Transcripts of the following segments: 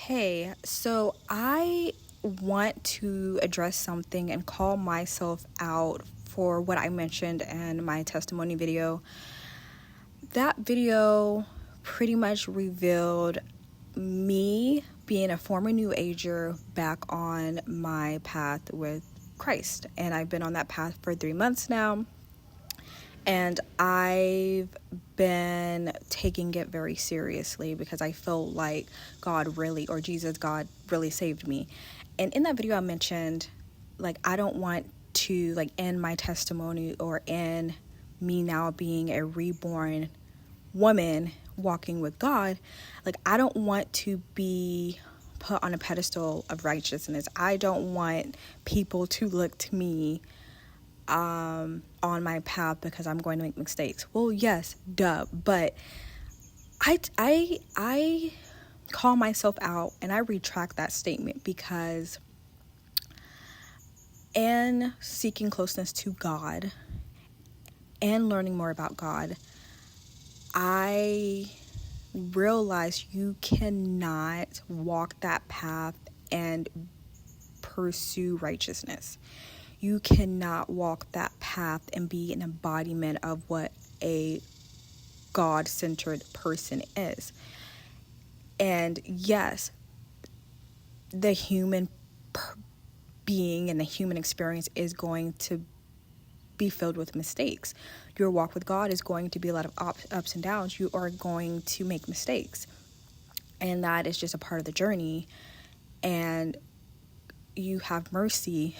Hey, so I want to address something and call myself out for what I mentioned in my testimony video. That video pretty much revealed me being a former New Ager back on my path with Christ. And I've been on that path for 3 months now. And I've been taking it very seriously because I feel like God really saved me. And in that video I mentioned, I don't want to end my testimony or end me now being a reborn woman walking with God. I don't want to be put on a pedestal of righteousness. I don't want people to look to me on my path because I'm going to make mistakes. Well, yes, duh, but I call myself out and I retract that statement because in seeking closeness to God and learning more about God, I realized you cannot walk that path and pursue righteousness. You cannot walk that path and be an embodiment of what a God-centered person is. And yes, the human being and the human experience is going to be filled with mistakes. Your walk with God is going to be a lot of ups and downs. You are going to make mistakes. And that is just a part of the journey. And you have mercy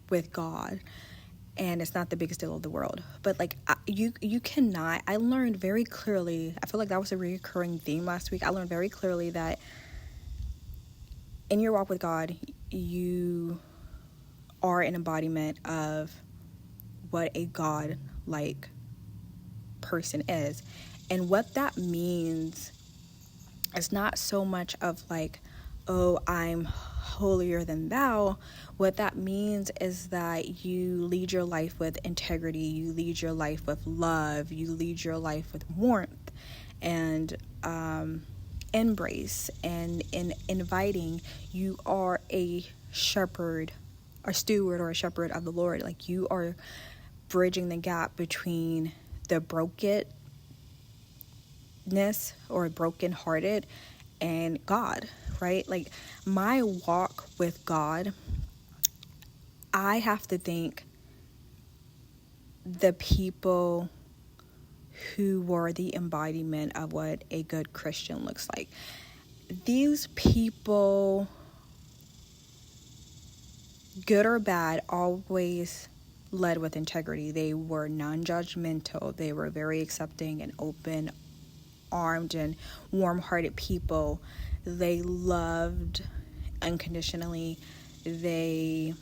with God, and it's not the biggest deal of the world. But you cannot. I learned very clearly. I feel like that was a recurring theme last week. I learned very clearly that in your walk with God, you are an embodiment of what a God-like person is, and what that means is not so much of oh, I'm holier than thou. What that means is that you lead your life with integrity, you lead your life with love, you lead your life with warmth and embrace and in inviting. You are a shepherd, a steward or a shepherd of the Lord. You are bridging the gap between the brokenness or brokenhearted and God, right? My walk with God, I have to thank the people who were the embodiment of what a good Christian looks like. These people, good or bad, always led with integrity. They were non-judgmental. They were very accepting and open-armed and warm-hearted people. They loved unconditionally. They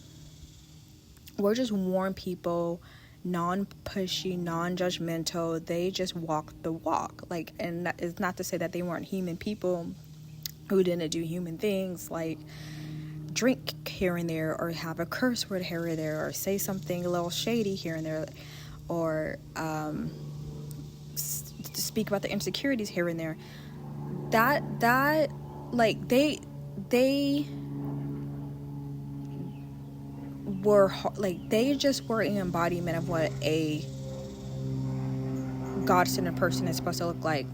were just warm people, non-pushy, non-judgmental. They just walked the walk. And that is not to say that they weren't human people who didn't do human things like drink here and there, or have a curse word here or there, or say something a little shady here and there, or speak about the insecurities here and there. They were they just were an embodiment of what a God-centered person is supposed to look like.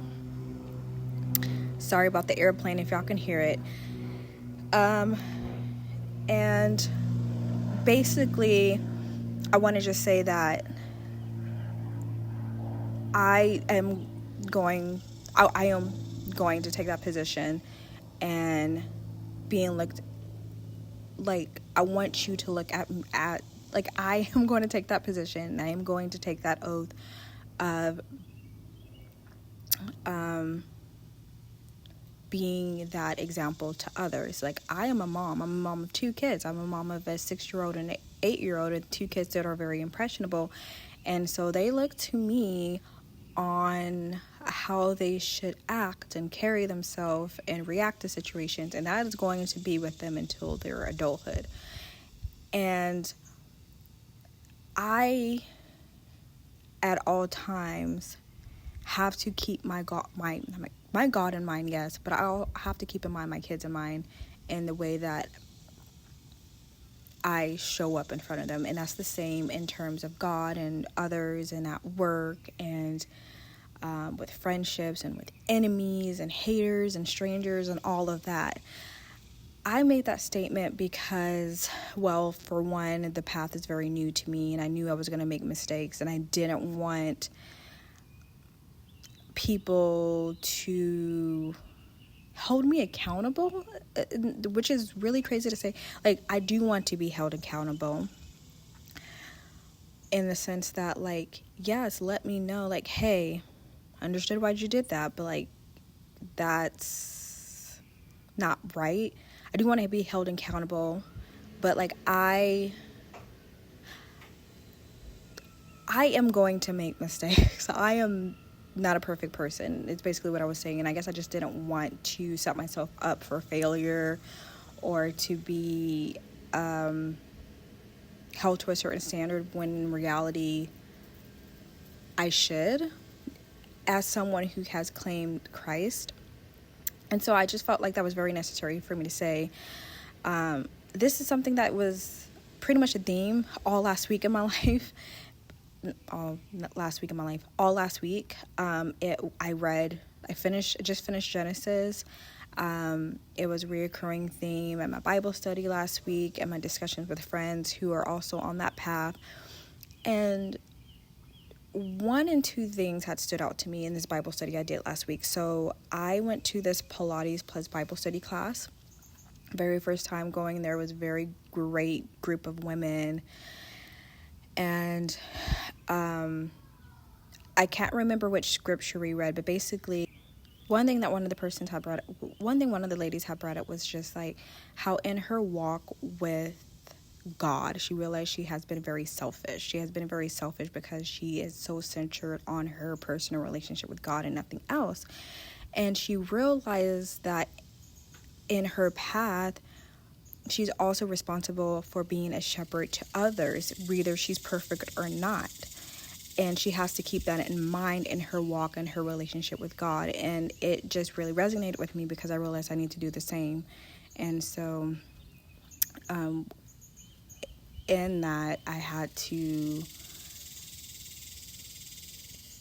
Sorry about the airplane if y'all can hear it. And basically, I want to just say that I am going to take that position and being looked I want you to look at I am going to take that position, and I am going to take that oath of being that example to others. I am a mom. I'm a mom of 2 kids. I'm a mom of a 6-year-old and an 8-year-old, and 2 kids that are very impressionable. And so they look to me on how they should act and carry themselves and react to situations. And that is going to be with them until their adulthood. And I, at all times, have to keep my my God in mind, yes, but I'll have to keep in mind my kids in mind and the way that I show up in front of them. And that's the same in terms of God and others and at work and with friendships and with enemies and haters and strangers and all of that. I made that statement because, well, for one, the path is very new to me and I knew I was going to make mistakes and I didn't want people to hold me accountable, which is really crazy to say. Like, I do want to be held accountable in the sense that, like, yes, let me know, like, hey, I understood why you did that, but, like, that's not right. I do want to be held accountable, but, like, I am going to make mistakes. I am not a perfect person. It's basically what I was saying. And I guess I just didn't want to set myself up for failure or to be held to a certain standard when in reality I should, as someone who has claimed Christ. And so I just felt like that was very necessary for me to say. This is something that was pretty much a theme all last week in my life. All last week. Just finished Genesis. It was a reoccurring theme at my Bible study last week and my discussions with friends who are also on that path. And one and two things had stood out to me in this Bible study I did last week. So I went to this Pilates plus Bible study class. Very first time going there, was a very great group of women. And I can't remember which scripture we read, but basically one thing one of the ladies had brought up was just like how in her walk with God, she realized she has been very selfish. She has been very selfish because she is so centered on her personal relationship with God and nothing else. And she realized that in her path, she's also responsible for being a shepherd to others, whether she's perfect or not. And she has to keep that in mind in her walk and her relationship with God. And it just really resonated with me because I realized I need to do the same. And so in that, I had to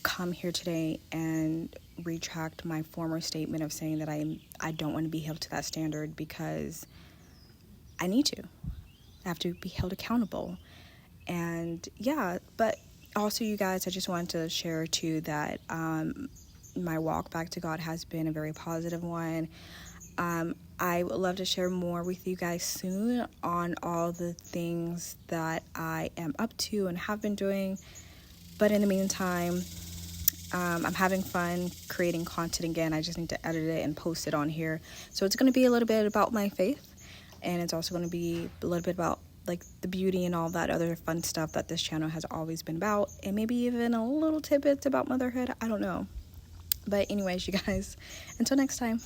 come here today and retract my former statement of saying that I don't want to be held to that standard, because I need to. I have to be held accountable. And yeah, but also, you guys, I just wanted to share too that my walk back to God has been a very positive one. I would love to share more with you guys soon on all the things that I am up to and have been doing. But in the meantime, I'm having fun creating content again. I just need to edit it and post it on here. So it's going to be a little bit about my faith, and it's also going to be a little bit about like the beauty and all that other fun stuff that this channel has always been about, and maybe even a little tidbits about motherhood. I don't know. But anyways, you guys, until next time.